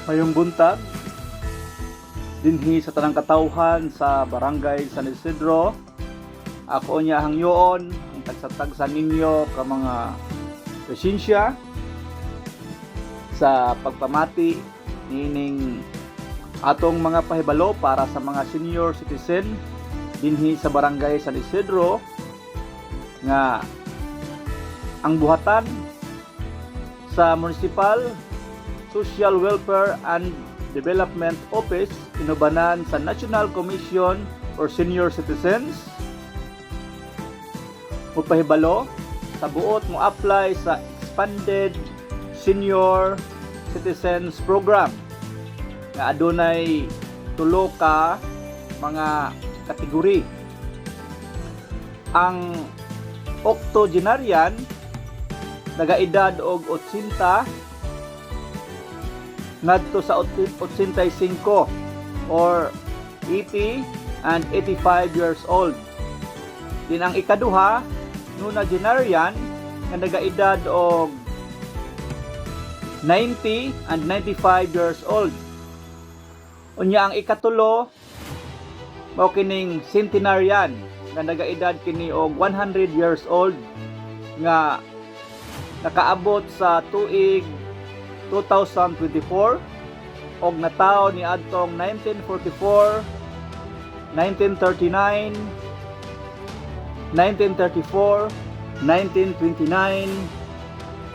Mayong buntag dinhi sa tanang katawhan sa Barangay San Isidro. Ako niya hangyoon ang tagsatagsa ninyo ka mga presensya sa pagpamati nining atong mga pahibalo para sa mga senior citizen dinhi sa Barangay San Isidro nga ang buhatan sa Municipal Social Welfare and Development Office inubanan sa National Commission for Senior Citizens mupahibalo sa buot mo apply sa Expanded Senior Citizens Program nga adunay tulo ka mga kategori. Ang octogenarian nagaedad og 80 ngadto sa 85 or 80 and 85 years old. Din ang ikaduha nonagenarian nga nagaedad og 90 and 95 years old. Unya ang ikatulo mao kining centenarian nga nagaedad kini og 100 years old nga nakaabot sa tuig 2024 og natawo ni adtong 1944, 1939, 1934, 1929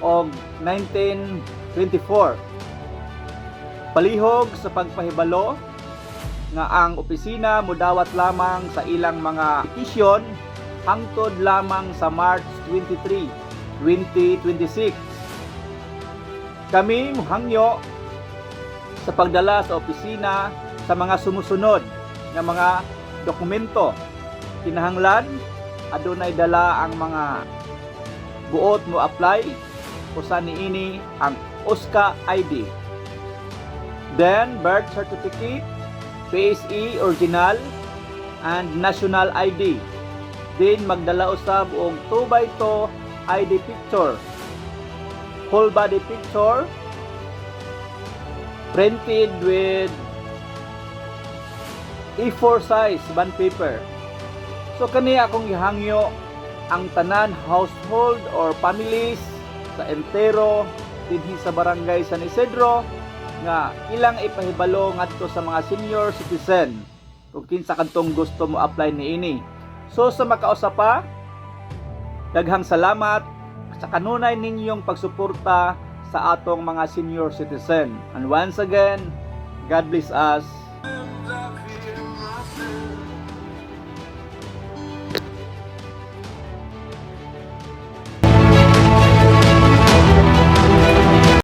og 1924. Palihog sa pagpahibalo nga ang opisina modawat lamang sa ilang mga petisyon hangtod lamang sa March 23, 2026. Kami muhangyo sa pagdala sa opisina sa mga sumusunod nga mga dokumento. Kinahanglan adunay dala ang mga buot mo apply usa niini ang OSCA ID. Then birth certificate, PSE original and national ID. Then magdala usab og 2x2 ID picture. Whole body picture printed with A4 size bond paper. So kani akong gihangyo ang tanan household or families sa entero dinhi sa Barangay San Isidro nga ilang ipahibalo ngadto sa mga senior citizen kung kinsa kantong gusto mo apply niini. So sa makausap pa, daghang salamat sa kanunay ninyong pagsuporta sa atong mga senior citizen. And once again, God bless us.